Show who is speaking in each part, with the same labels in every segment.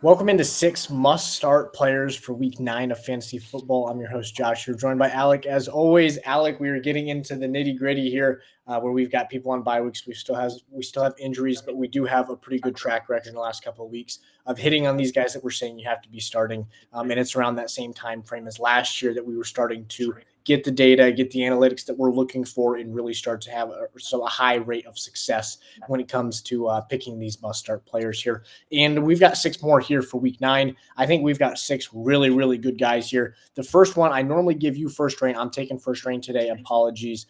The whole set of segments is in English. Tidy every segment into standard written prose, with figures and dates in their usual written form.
Speaker 1: Welcome into 6 must-start players for Week 9 of fantasy football. I'm your host, Josh. You're joined by Alec. As always, Alec, we are getting into the nitty-gritty here, where we've got people on bye weeks. We still have injuries, but we do have a pretty good track record in the last couple of weeks of hitting on these guys that we're saying you have to be starting. And it's around that same time frame as last year that we were starting to get the data, get the analytics that we're looking for, and really start to have a high rate of success when it comes to picking these must-start players here. And we've got 6 more here for Week 9. I think we've got 6 really, really good guys here. The first one, I normally give you first reign. I'm taking first reign today. Apologies,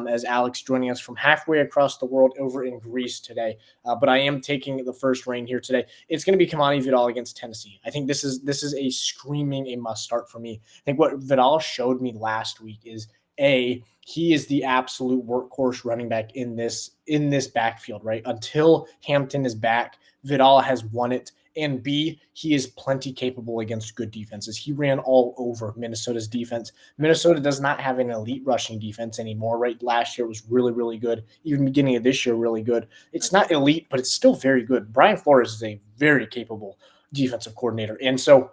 Speaker 1: as Alex joining us from halfway across the world over in Greece today. But I am taking the first reign here today. It's going to be Kamani Vidal against Tennessee. I think this is a screaming a must-start for me. I think what Vidal showed me last week is he is the absolute workhorse running back in this backfield, right? Until Hampton is back, Vidal has won it. And B, he is plenty capable against good defenses. He ran all over Minnesota's defense. Minnesota does not have an elite rushing defense anymore, right? Last year was really, really good. Even beginning of this year, really good. It's not elite, but it's still very good. Brian Flores is a very capable defensive coordinator. And so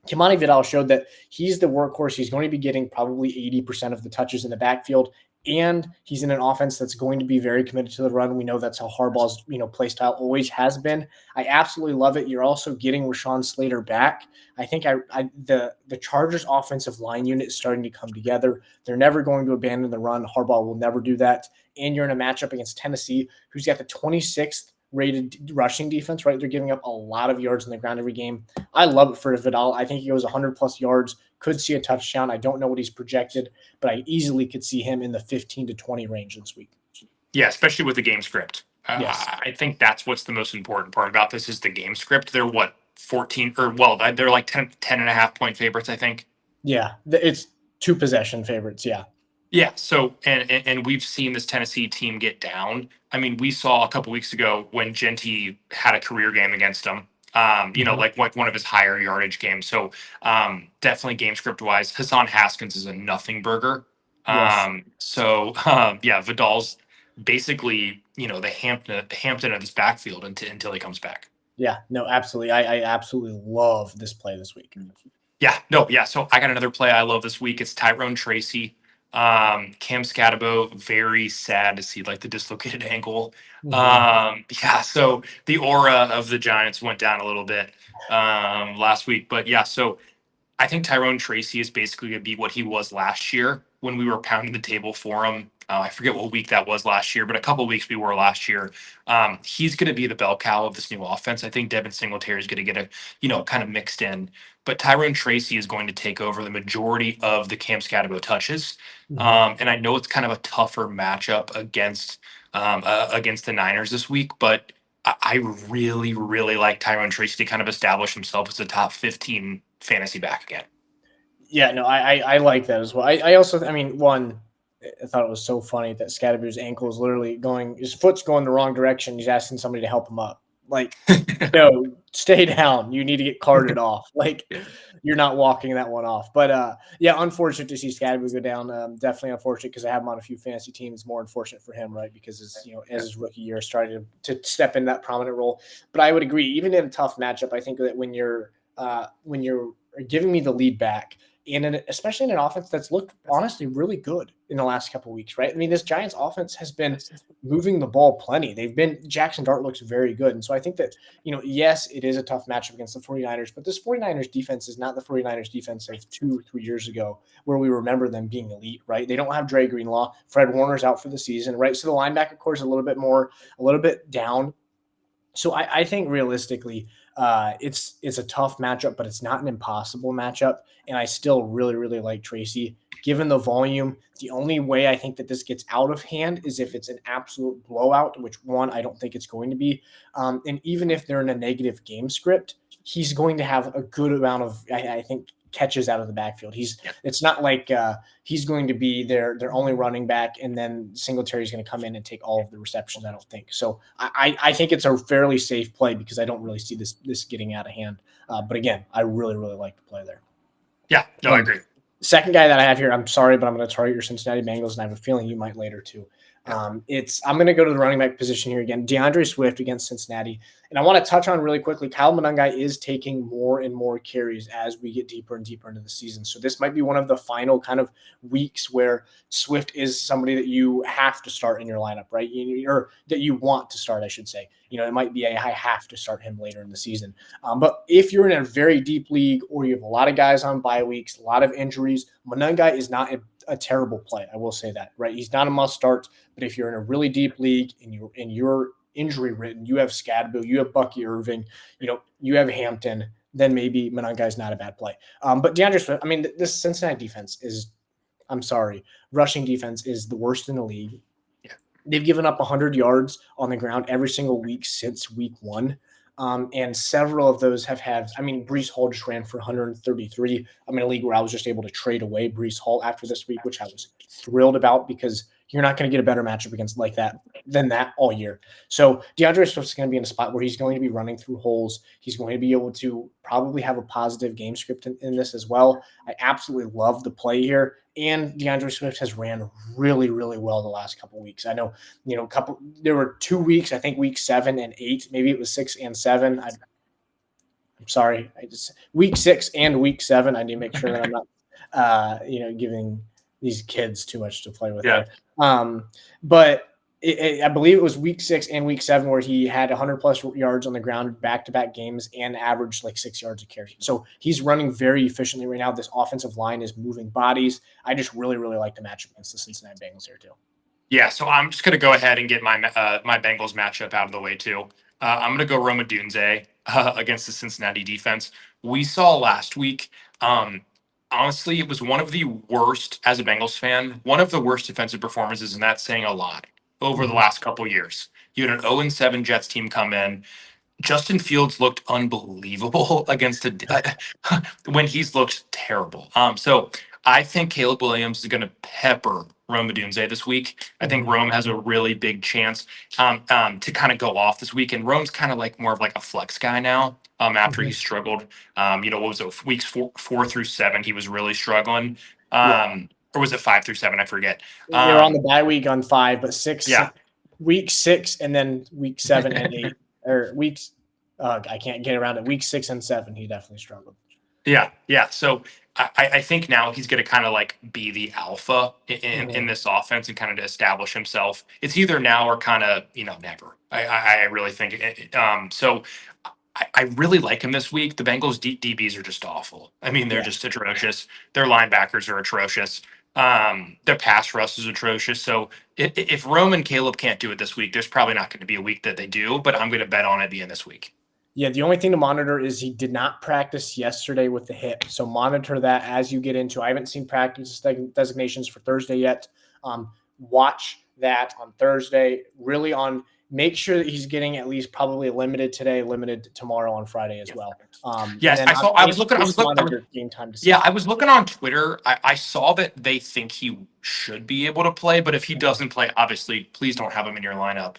Speaker 1: Kamani Vidal showed that he's the workhorse. He's going to be getting probably 80% of the touches in the backfield, and he's in an offense that's going to be very committed to the run. We know that's how Harbaugh's play style always has been. I absolutely love it. You're also getting Rashawn Slater back. I think the Chargers offensive line unit is starting to come together. They're never going to abandon the run. Harbaugh will never do that. And you're in a matchup against Tennessee, who's got the 26th rated rushing defense, right? They're giving up a lot of yards on the ground every game. I love it for Vidal. I think he goes 100 plus yards, could see a touchdown. I don't know what he's projected, but I easily could see him in the 15 to 20 range this week.
Speaker 2: Yeah, especially with the game script.
Speaker 1: Yes.
Speaker 2: I think that's what's the most important part about this is the game script. They're 14 they're like 10 and a half point favorites, I think.
Speaker 1: Yeah, it's 2 possession favorites. Yeah.
Speaker 2: Yeah. So, and we've seen this Tennessee team get down. I mean, we saw a couple weeks ago when Genty had a career game against them. Like one of his higher yardage games. So, definitely game script wise, Hassan Haskins is a nothing burger.
Speaker 1: Yes.
Speaker 2: Vidal's basically the Hampton of this backfield until he comes back.
Speaker 1: Yeah. No, absolutely. I absolutely love this play this week.
Speaker 2: Yeah. No. Yeah. So I got another play I love this week. It's Tyrone Tracy. Cam Scatabo, very sad to see like the dislocated ankle. So the aura of the Giants went down a little bit last week, but yeah, so I think Tyrone Tracy is basically going to be what he was last year when we were pounding the table for him. I forget what week that was last year, but a couple of weeks we were last year. He's going to be the bell cow of this new offense. I think Devin Singletary is going to get kind of mixed in, but Tyrone Tracy is going to take over the majority of the Cam Scatabo touches. And I know it's kind of a tougher matchup against the Niners this week, but I really, really like Tyrone Tracy to kind of establish himself as a top 15 fantasy back again.
Speaker 1: Yeah, no, I like that as well. I also, I thought it was so funny that Scadabu's ankle is literally his foot's going the wrong direction. He's asking somebody to help him up. Like, no, stay down. You need to get carted off. Like, you're not walking that one off. But unfortunate to see Scadabu go down. Definitely unfortunate because I have him on a few fantasy teams. More unfortunate for him, right? Because as his rookie year started to step in that prominent role. But I would agree, even in a tough matchup, I think that when you're giving me the lead back, and especially in an offense that's looked honestly really good in the last couple of weeks, right? I mean, this Giants offense has been moving the ball plenty. Jackson Dart looks very good. And so I think that, yes, it is a tough matchup against the 49ers, but this 49ers defense is not the 49ers defense of 2 or 3 years ago where we remember them being elite, right? They don't have Dre Greenlaw. Fred Warner's out for the season, right? So the linebacker core is a little bit down. So I think realistically, it's a tough matchup, but it's not an impossible matchup. And I still really, really like Tracy. Given the volume, the only way I think that this gets out of hand is if it's an absolute blowout, which I don't think it's going to be. And even if they're in a negative game script, he's going to have a good amount of, I think, catches out of the backfield. It's not like he's going to be their only running back and then Singletary is going to come in and take all of the receptions. I don't think so. I think it's a fairly safe play because I don't really see this getting out of hand. But again, I really, really like the play there.
Speaker 2: Yeah, no, I agree.
Speaker 1: Second guy that I have here, I'm sorry, but I'm going to target your Cincinnati Bengals, and I have a feeling you might later too. I'm going to go to the running back position here again. DeAndre Swift against Cincinnati. And I want to touch on really quickly, Kyle Monangai is taking more and more carries as we get deeper and deeper into the season. So this might be one of the final kind of weeks where Swift is somebody that you have to start in your lineup, right? Or that you want to start, I should say. It might be I have to start him later in the season. But if you're in a very deep league or you have a lot of guys on bye weeks, a lot of injuries, Monangai is not a terrible play. I will say that, right? He's not a must start, but if you're in a really deep league and you're injury ridden, you have Scadaboo, you have Bucky Irving, you have Hampton, then maybe Monangai's not a bad play. But DeAndre Swift, this Cincinnati defense rushing defense is the worst in the league.
Speaker 2: Yeah.
Speaker 1: They've given up 100 yards on the ground every single week since week 1. And several of those Breece Hall just ran for 133. I'm in a league where I was just able to trade away Breece Hall after this week, which I was thrilled about because you're not going to get a better matchup against than that all year. So DeAndre Swift's going to be in a spot where he's going to be running through holes. He's going to be able to probably have a positive game script in this as well. I absolutely love the play here. And DeAndre Swift has ran really, really well the last couple of weeks. I know, there were 2 weeks, I think week 7 and 8, maybe it was 6 and 7. I'm sorry. Week 6 and week 7. I need to make sure that I'm not, giving these kids too much to play with.
Speaker 2: Yeah.
Speaker 1: There. But I believe it was week 6 and week 7 where he had 100 plus yards on the ground back-to-back games and averaged like 6 yards a carry. So he's running very efficiently right now. This offensive line is moving bodies. I just really, really like the matchup against the Cincinnati Bengals here too.
Speaker 2: Yeah, so I'm just going to go ahead and get my my Bengals matchup out of the way too. I'm going to go Odunze against the Cincinnati defense. We saw last week. Honestly, it was one of the worst, as a Bengals fan, one of the worst defensive performances, and that's saying a lot, over the last couple of years. You had an 0-7 Jets team come in. Justin Fields looked unbelievable against when he's looked terrible. So I think Caleb Williams is going to pepper Rome Odunze this week. I think Rome has a really big chance to kind of go off this week. And Rome's kind of like more of like a flex guy now after he struggled. What was it? Weeks 4 through 7, he was really struggling. Or was it 5 through 7? I forget.
Speaker 1: They're on the bye week on 5, but 6.
Speaker 2: Yeah.
Speaker 1: Week 6 and then week 7 and 8. Or weeks, I can't get around it. Week 6 and 7, he definitely struggled.
Speaker 2: Yeah. So I think now he's going to kind of like be the alpha in this offense and kind of establish himself. It's either now or kind of never. I really think. So I really like him this week. The Bengals DBs are just awful. They're just atrocious. Their linebackers are atrocious. Their pass rush is atrocious. So if Rome and Caleb can't do it this week, there's probably not going to be a week that they do, but I'm going to bet on it being this week.
Speaker 1: Yeah, the only thing to monitor is he did not practice yesterday with the hip. So monitor that as you get into. I haven't seen practice designations for Thursday yet. Watch that on Thursday. Really make sure that he's getting at least probably limited today, limited tomorrow on Friday as well.
Speaker 2: Yes, I was looking
Speaker 1: game time to see.
Speaker 2: I was looking on Twitter. I saw that they think he should be able to play, but if he doesn't play, obviously, please don't have him in your lineup.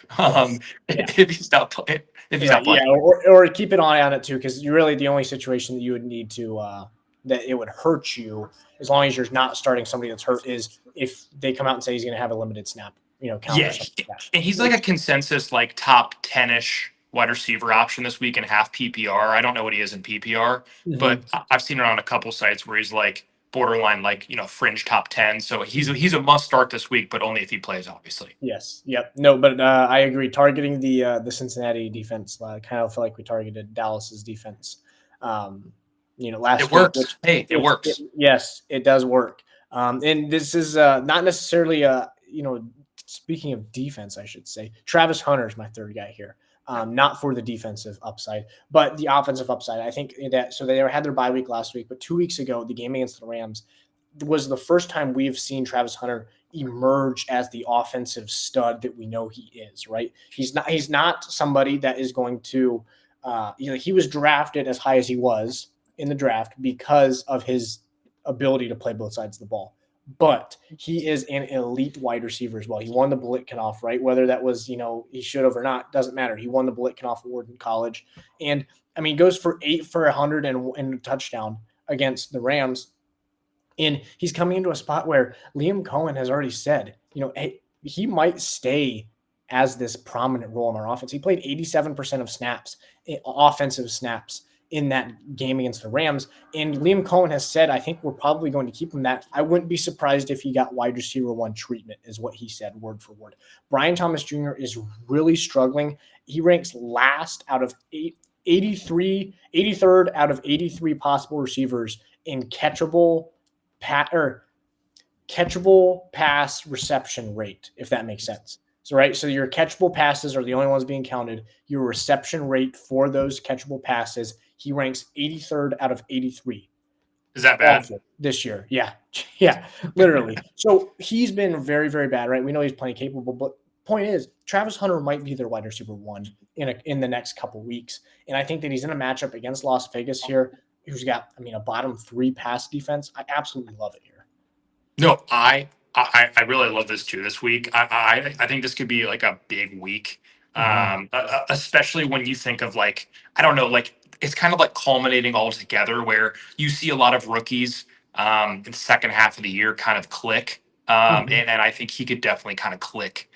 Speaker 2: If he's not playing,
Speaker 1: or keep an eye on it too, because you're really the only situation that you would need to that it would hurt you as long as you're not starting somebody that's hurt is if they come out and say he's going to have a limited snap. Count or something like that.
Speaker 2: And he's like a consensus like top 10-ish wide receiver option this week in half PPR. I don't know what he is in PPR, but I've seen it on a couple sites where he's like borderline, like fringe top 10. So he's a must start this week, but only if he plays, obviously.
Speaker 1: Yes. Yep. No, but I agree. Targeting the Cincinnati defense, kind of feel like we targeted Dallas's defense. Last
Speaker 2: it works. It works.
Speaker 1: Yes, it does work. And this is not necessarily speaking of defense, I should say, Travis Hunter is my third guy here. Not for the defensive upside, but the offensive upside. I think that they had their bye week last week, but 2 weeks ago, the game against the Rams was the first time we've seen Travis Hunter emerge as the offensive stud that we know he is. Right? He's not somebody that is going to. He was drafted as high as he was in the draft because of his ability to play both sides of the ball. But he is an elite wide receiver as well. He won the Biletnikoff, right? Whether that was, he should have or not, doesn't matter. He won the Biletnikoff award in college. And, goes for 8 for 100 and a touchdown against the Rams. And he's coming into a spot where Liam Cohen has already said, hey, he might stay as this prominent role in our offense. He played 87% of snaps, offensive snaps, in that game against the Rams. And Liam Cohen has said, I think we're probably going to keep him that. I wouldn't be surprised if he got wide receiver 1 treatment, is what he said, word for word. Brian Thomas Jr. is really struggling. He ranks last out of 83rd out of 83 possible receivers in catchable pass reception rate, if that makes sense. So, right. So your catchable passes are the only ones being counted. Your reception rate for those catchable passes, he ranks 83rd out of 83.
Speaker 2: Is that bad?
Speaker 1: This year? Yeah. Yeah, literally. So he's been very, very bad, right? We know he's plenty capable, but point is, Travis Hunter might be their wide receiver 1 in the next couple weeks. And I think that he's in a matchup against Las Vegas here, who's got, a bottom 3 pass defense. I absolutely love it here.
Speaker 2: No, I really love this too this week. I think this could be like a big week, especially when you think of like, I don't know, like it's kind of like culminating all together where you see a lot of rookies in the second half of the year kind of click, and I think he could definitely kind of click.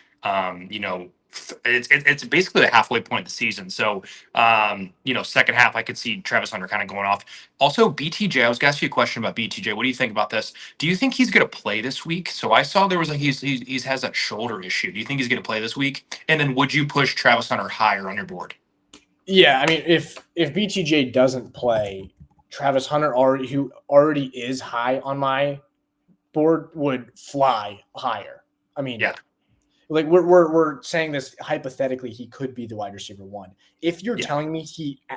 Speaker 2: It's basically the halfway point of the season. So, second half, I could see Travis Hunter kind of going off. Also, BTJ, I was going to ask you a question about BTJ. What do you think about this? Do you think he's going to play this week? So I saw there was like he's has that shoulder issue. Do you think he's going to play this week? And then would you push Travis Hunter higher on your board?
Speaker 1: Yeah, if BTJ doesn't play, Travis Hunter who already is high on my board would fly higher.
Speaker 2: Yeah.
Speaker 1: Like we're saying this hypothetically, he could be the wide receiver 1. If you're telling me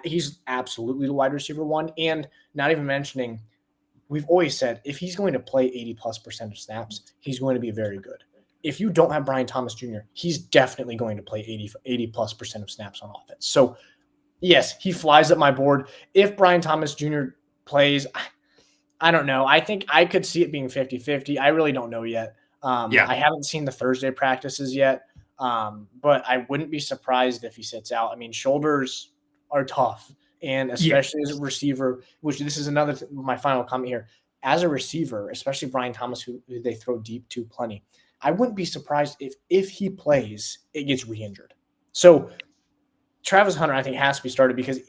Speaker 1: he's absolutely the wide receiver 1, and not even mentioning, we've always said if he's going to play 80+% of snaps, he's going to be very good. If you don't have Brian Thomas Jr., he's definitely going to play 80+% of snaps on offense. So yes, he flies up my board. If Brian Thomas Jr. plays, I don't know. I think I could see it being 50-50. I really don't know yet. I haven't seen the Thursday practices yet, but I wouldn't be surprised if he sits out. Shoulders are tough, and especially as a receiver, which this is my final comment here. As a receiver, especially Brian Thomas, who they throw deep to plenty, I wouldn't be surprised if he plays, it gets re-injured. So Travis Hunter, I think, has to be started because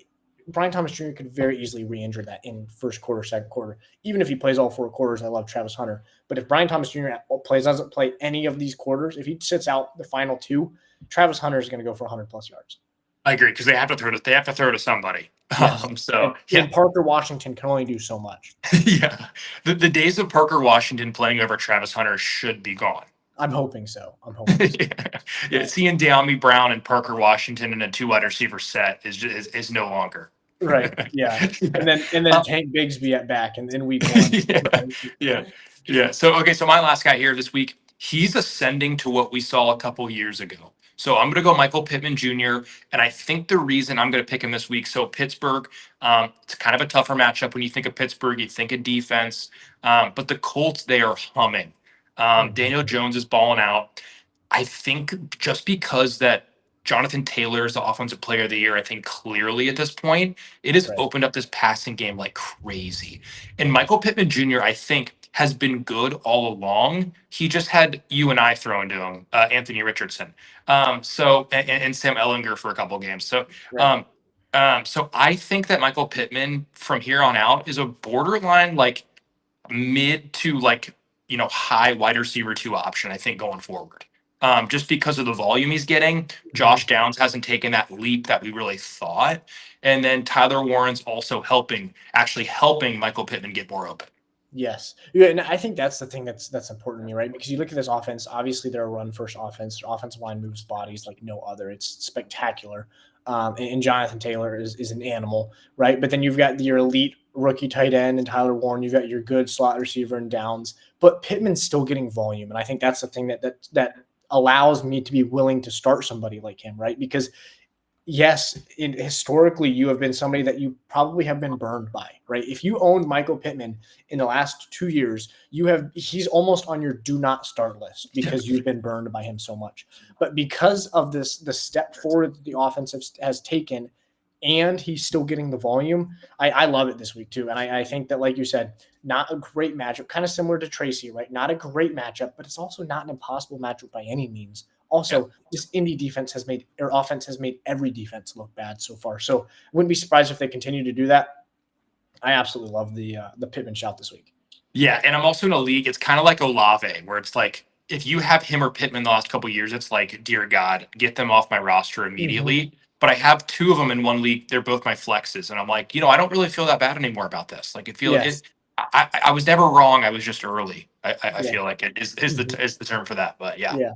Speaker 1: Brian Thomas Jr. could very easily re-injure that in first quarter, second quarter. Even if he plays all 4 quarters, I love Travis Hunter. But if Brian Thomas Jr. doesn't play any of these quarters, if he sits out the final 2, Travis Hunter is going to go for 100+ yards.
Speaker 2: I agree because they have to throw to somebody.
Speaker 1: Yes. And Parker Washington can only do so much.
Speaker 2: Yeah, the days of Parker Washington playing over Travis Hunter should be gone.
Speaker 1: I'm hoping so.
Speaker 2: Seeing De'Ami Brown and Parker Washington in a 2 wide receiver set is no longer.
Speaker 1: Right. Yeah. And then Tank Bigsby at back and in week 1.
Speaker 2: Yeah. So my last guy here this week, he's ascending to what we saw a couple years ago. So I'm going to go Michael Pittman Jr. And I think the reason I'm going to pick him this week, so Pittsburgh, it's kind of a tougher matchup. When you think of Pittsburgh, you think of defense. But the Colts, they are humming. Daniel Jones is balling out. I think just because that Jonathan Taylor is the offensive player of the year, I think clearly at this point, it has opened up this passing game like crazy. And Michael Pittman Jr., I think, has been good all along. He just had you and I thrown to him, Anthony Richardson. And Sam Ellinger for a couple of games. So, so I think that Michael Pittman from here on out is a borderline like mid to like, high wide receiver 2 option, I think, going forward. Just because of the volume he's getting. Josh Downs hasn't taken that leap that we really thought. And then Tyler Warren's also helping Michael Pittman get more open.
Speaker 1: Yes. Yeah, and I think that's the thing that's important to me, right? Because you look at this offense, obviously they're a run-first offense. Their offensive line moves bodies like no other. It's spectacular. And Jonathan Taylor is an animal, right? But then you've got your elite rookie tight end and Tyler Warren. You've got your good slot receiver and Downs. But Pittman's still getting volume. And I think that's the thing that allows me to be willing to start somebody like him, right? Because yes, historically, you have been somebody that you probably have been burned by, right? If you owned Michael Pittman in the last 2 years, he's almost on your do not start list because you've been burned by him so much. But because of the step forward that the offense has taken, and he's still getting the volume, I love it this week too. And I think that, like you said, not a great matchup, kind of similar to Tracy, right? Not a great matchup, but it's also not an impossible matchup by any means. Also, this Indy defense has made, or offense has made, every defense look bad so far. So I wouldn't be surprised if they continue to do that. I absolutely love the Pittman shout this week.
Speaker 2: Yeah, and I'm also in a league. It's kind of like Olave, where it's like if you have him or Pittman the last couple of years, it's like, dear God, get them off my roster immediately.
Speaker 1: Mm-hmm.
Speaker 2: But I have two of them in one league. They're both my flexes, and I'm like, I don't really feel that bad anymore about this. Like,
Speaker 1: Yes.
Speaker 2: I was never wrong. I was just early. I
Speaker 1: Yeah.
Speaker 2: feel like it is
Speaker 1: Mm-hmm.
Speaker 2: is the term for that. But yeah.
Speaker 1: Yeah.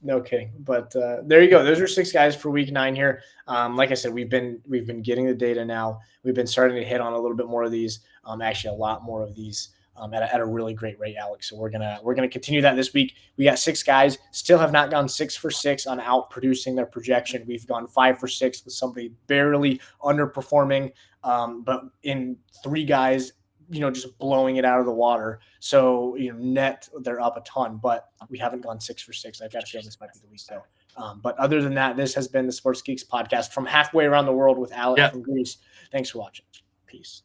Speaker 1: No kidding. But there you go. Those are 6 guys for week 9 here. Like I said, we've been getting the data now. We've been starting to hit on a little bit more of these. Actually, a lot more of these at a really great rate, Alex. So we're gonna continue that this week. We got 6 guys. Still have not gone 6 for 6 on out producing their projection. We've gone 5 for 6 with somebody barely underperforming, but in 3 guys, just blowing it out of the water. So, net they're up a ton, but we haven't gone 6 for 6. I've got a feeling this might be the week though. But other than that, this has been the Sports Geeks podcast from halfway around the world with Alec from Greece. Thanks for watching. Peace.